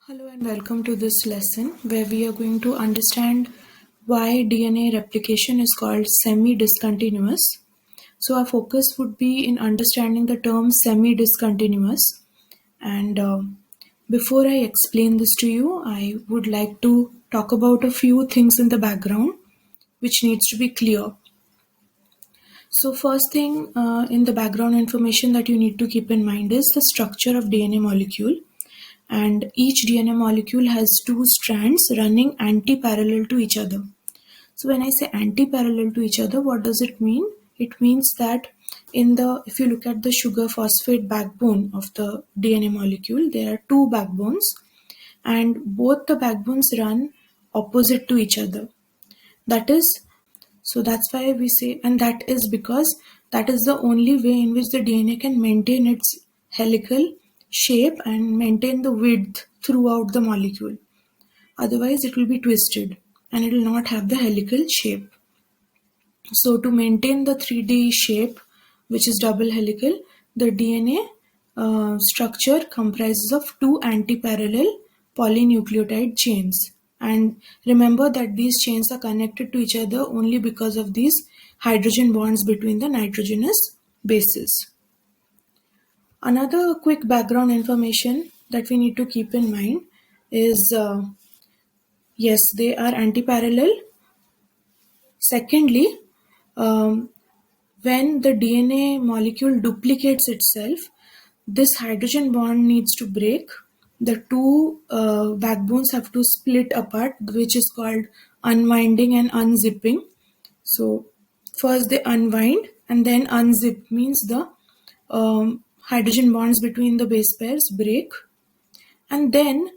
Hello and welcome to this lesson where we are going to understand why DNA replication is called semi-discontinuous. So our focus would be in understanding the term semi-discontinuous. And before I explain this to you, I would like to talk about a few things in the background which needs to be clear. So first thing in the background information that you need to keep in mind is the structure of DNA molecule. And each DNA molecule has two strands running anti-parallel to each other. So when I say anti-parallel to each other, what does it mean? It means that if you look at the sugar phosphate backbone of the DNA molecule, there are two backbones and both the backbones run opposite to each other. That's why we say, and that is because that is the only way in which the DNA can maintain its helical shape and maintain the width throughout the molecule. Otherwise, it will be twisted and it will not have the helical shape. So to maintain the 3D shape, which is double helical, the DNA structure comprises of two antiparallel polynucleotide chains. And remember that these chains are connected to each other only because of these hydrogen bonds between the nitrogenous bases. Another quick background information that we need to keep in mind is yes, they are antiparallel. Secondly, when the DNA molecule duplicates itself, this hydrogen bond needs to break. The two backbones have to split apart, which is called unwinding and unzipping. So first they unwind and then unzip, means the hydrogen bonds between the base pairs break. And then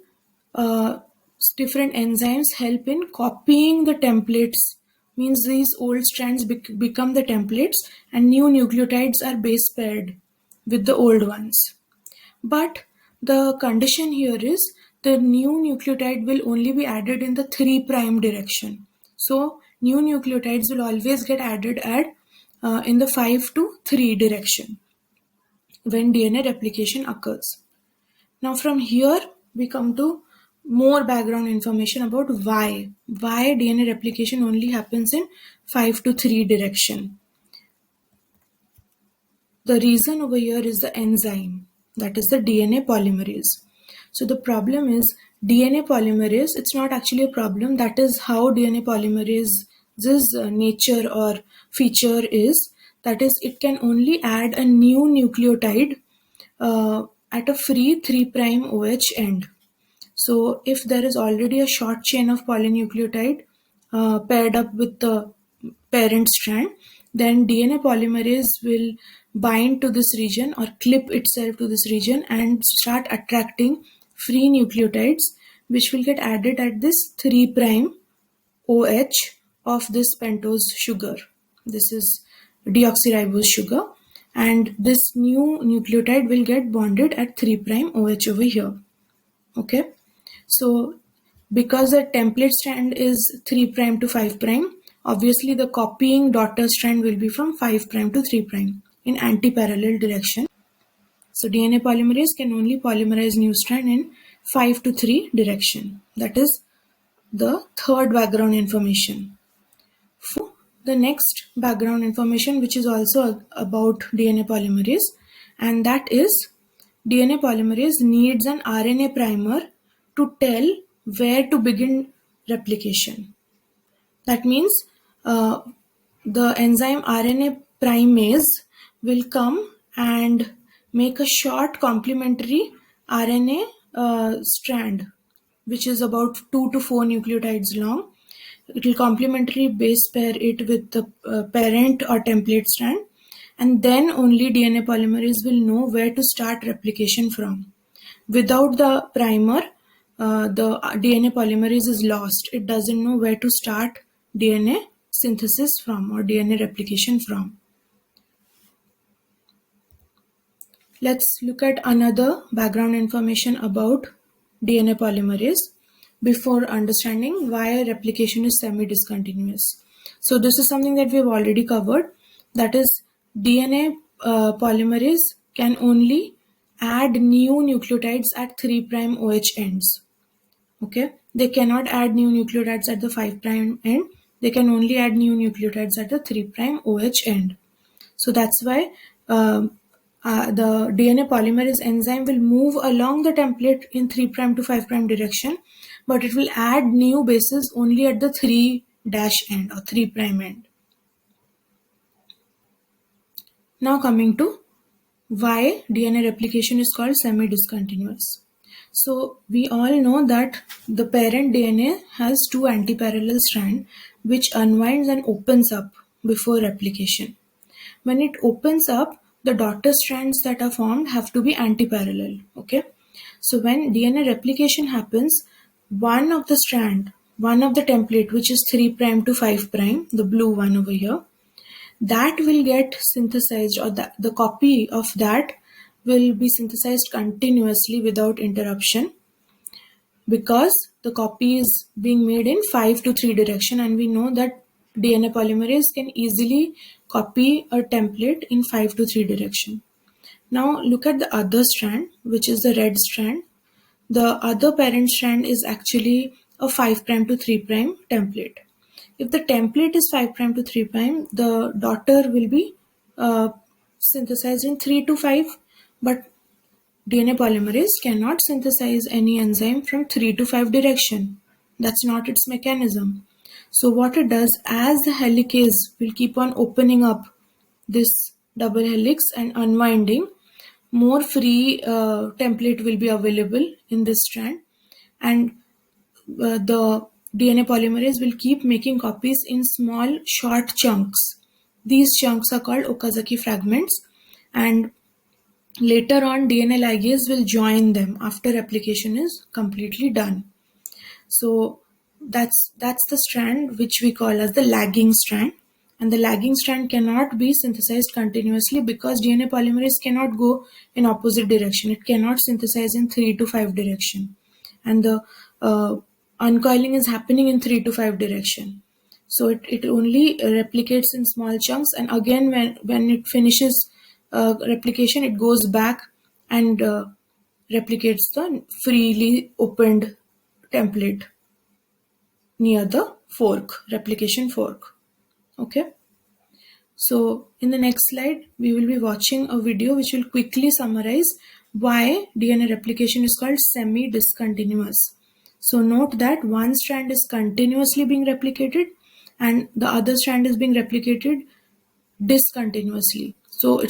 different enzymes help in copying the templates, means these old strands become the templates and new nucleotides are base paired with the old ones. But the condition here is the new nucleotide will only be added in the 3' direction. So new nucleotides will always get added in the 5 to 3 direction when DNA replication occurs. Now from here we come to more background information about why DNA replication only happens in 5 to 3 direction. The reason over here is the enzyme, that is the DNA polymerase. So the problem is DNA polymerase, it's not actually a problem, that is how DNA polymerase's nature or feature is, that is it can only add a new nucleotide at a free 3' OH end. So if there is already a short chain of polynucleotide paired up with the parent strand, then DNA polymerase will bind to this region or clip itself to this region and start attracting free nucleotides, which will get added at this 3' OH of this pentose sugar. This is deoxyribose sugar, and this new nucleotide will get bonded at 3' OH over here. Okay, so because the template strand is 3' to 5', obviously the copying daughter strand will be from 5' to 3' in anti-parallel direction. So DNA polymerase can only polymerize new strand in 5 to 3 direction. That is the third background information. For the next background information, which is also about DNA polymerase, and that is DNA polymerase needs an RNA primer to tell where to begin replication. That means the enzyme RNA primase will come and make a short complementary RNA strand, which is about 2 to 4 nucleotides long. It will complementary base pair it with the parent or template strand, and then only DNA polymerase will know where to start replication from. Without the primer, the DNA polymerase is lost. It doesn't know where to start DNA synthesis from or DNA replication from. Let's look at another background information about DNA polymerase before understanding why replication is semi-discontinuous. So this is something that we have already covered. That is, DNA polymerase can only add new nucleotides at 3' OH ends. Okay, they cannot add new nucleotides at the 5' end. They can only add new nucleotides at the 3' OH end. So that's why the DNA polymerase enzyme will move along the template in 3' to 5' direction, but it will add new bases only at the 3' end or 3' end. Now coming to why DNA replication is called semi-discontinuous. So we all know that the parent DNA has two antiparallel strands which unwinds and opens up before replication. When it opens up, the daughter strands that are formed have to be antiparallel. Okay. So when DNA replication happens, one of the template, which is 3' to 5', the blue one over here, that will get synthesized, or the copy of that will be synthesized continuously without interruption, because the copy is being made in 5 to 3 direction, and we know that DNA polymerase can easily copy a template in 5 to 3 direction. Now look at the other strand, which is the red strand. The other parent strand is actually a 5' to 3' template. If the template is 5' to 3', the daughter will be synthesized in 3 to 5, but DNA polymerase cannot synthesize any enzyme from 3 to 5 direction. That's not its mechanism. So what it does, as the helicase will keep on opening up this double helix and unwinding, more free template will be available in this strand, and the DNA polymerase will keep making copies in small short chunks. These chunks are called Okazaki fragments, and later on DNA ligase will join them after replication is completely done. So that's the strand which we call as the lagging strand, and the lagging strand cannot be synthesized continuously because DNA polymerase cannot go in opposite direction. It cannot synthesize in 3 to 5 direction, and the uncoiling is happening in 3 to 5 direction. So it only replicates in small chunks, and again when it finishes replication, it goes back and replicates the freely opened template near the fork, replication fork. Okay. So in the next slide, we will be watching a video which will quickly summarize why DNA replication is called semi-discontinuous. So note that one strand is continuously being replicated and the other strand is being replicated discontinuously. So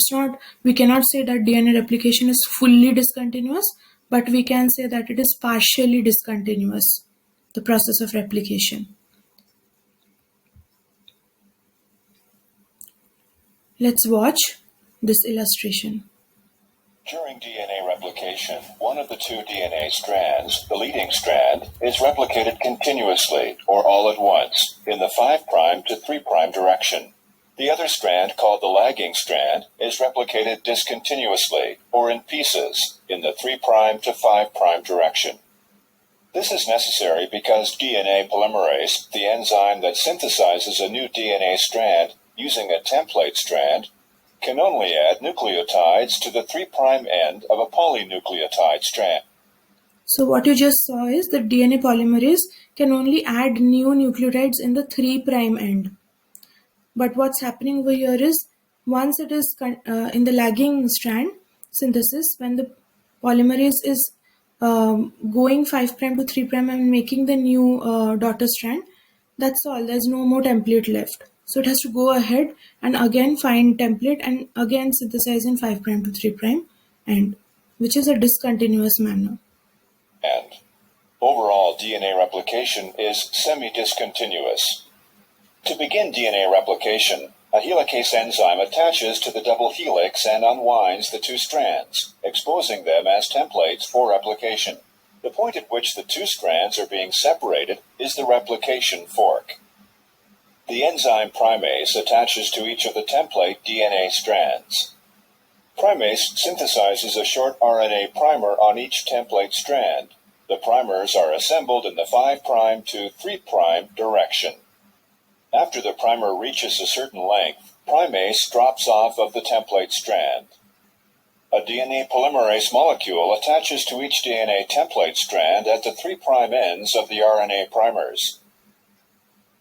we cannot say that DNA replication is fully discontinuous, but we can say that it is partially discontinuous, the process of replication. Let's watch this illustration. During DNA replication, one of the two DNA strands, the leading strand, is replicated continuously, or all at once, in the 5' to 3' direction. The other strand, called the lagging strand, is replicated discontinuously, or in pieces, in the 3' to 5' direction. This is necessary because DNA polymerase, the enzyme that synthesizes a new DNA strand using a template strand, can only add nucleotides to the 3' end of a polynucleotide strand. So what you just saw is that DNA polymerase can only add new nucleotides in the 3' end. But what's happening over here is, once it is in the lagging strand synthesis, when the polymerase is going 5' to 3' and making the new daughter strand, that's all. There's no more template left. So it has to go ahead and again find template and again synthesize in 5' to 3' end, which is a discontinuous manner. And overall DNA replication is semi-discontinuous. To begin DNA replication, a helicase enzyme attaches to the double helix and unwinds the two strands, exposing them as templates for replication. The point at which the two strands are being separated is the replication fork. The enzyme primase attaches to each of the template DNA strands. Primase synthesizes a short RNA primer on each template strand. The primers are assembled in the 5' to 3' direction. After the primer reaches a certain length, primase drops off of the template strand. A DNA polymerase molecule attaches to each DNA template strand at the 3' ends of the RNA primers.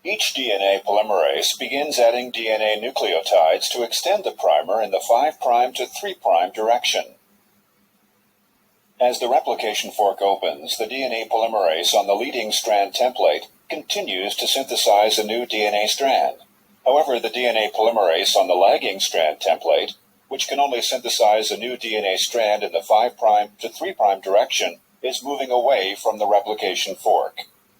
Each DNA polymerase begins adding DNA nucleotides to extend the primer in the 5' to 3' direction. As the replication fork opens, the DNA polymerase on the leading strand template continues to synthesize a new DNA strand. However, the DNA polymerase on the lagging strand template, which can only synthesize a new DNA strand in the 5' to 3' direction, is moving away from the replication fork.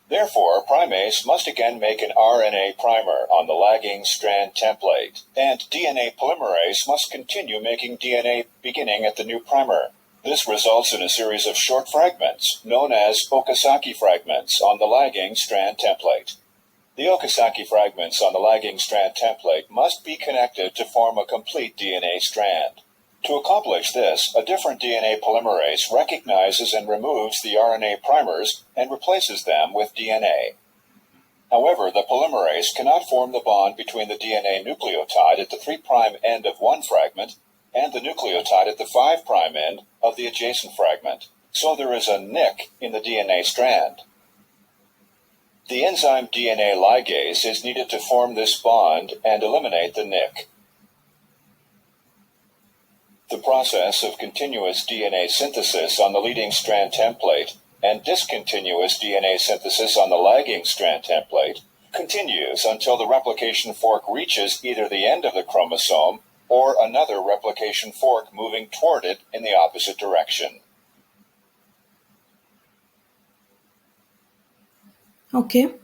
Therefore, primase must again make an RNA primer on the lagging strand template, and DNA polymerase must continue making DNA beginning at the new primer. This results in a series of short fragments, known as Okazaki fragments, on the lagging strand template. The Okazaki fragments on the lagging strand template must be connected to form a complete DNA strand. To accomplish this, a different DNA polymerase recognizes and removes the RNA primers and replaces them with DNA. However, the polymerase cannot form the bond between the DNA nucleotide at the 3' end of one fragment and the nucleotide at the 5' end of the adjacent fragment, so there is a nick in the DNA strand. The enzyme DNA ligase is needed to form this bond and eliminate the nick. The process of continuous DNA synthesis on the leading strand template and discontinuous DNA synthesis on the lagging strand template continues until the replication fork reaches either the end of the chromosome or another replication fork moving toward it in the opposite direction. Okay,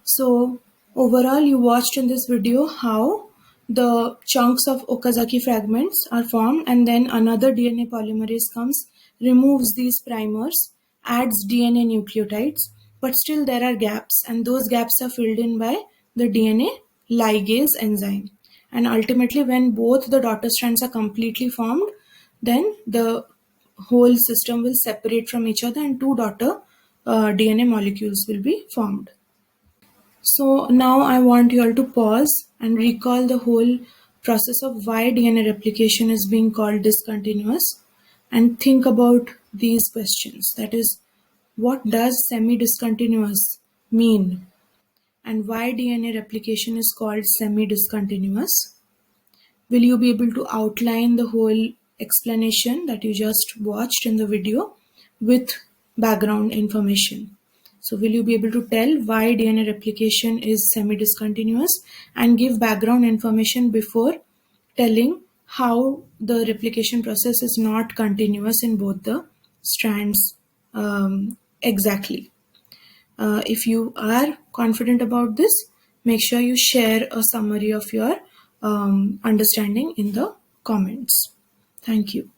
so overall you watched in this video how the chunks of Okazaki fragments are formed, and then another DNA polymerase comes, removes these primers, adds DNA nucleotides, but still there are gaps, and those gaps are filled in by the DNA ligase enzyme. And ultimately, when both the daughter strands are completely formed, then the whole system will separate from each other and two daughter DNA molecules will be formed. So now I want you all to pause and recall the whole process of why DNA replication is being called discontinuous, and think about these questions. That is, what does semi-discontinuous mean? And why DNA replication is called semi-discontinuous? Will you be able to outline the whole explanation that you just watched in the video with background information? So will you be able to tell why DNA replication is semi-discontinuous and give background information before telling how the replication process is not continuous in both the strands exactly? If you are confident about this, make sure you share a summary of your understanding in the comments. Thank you.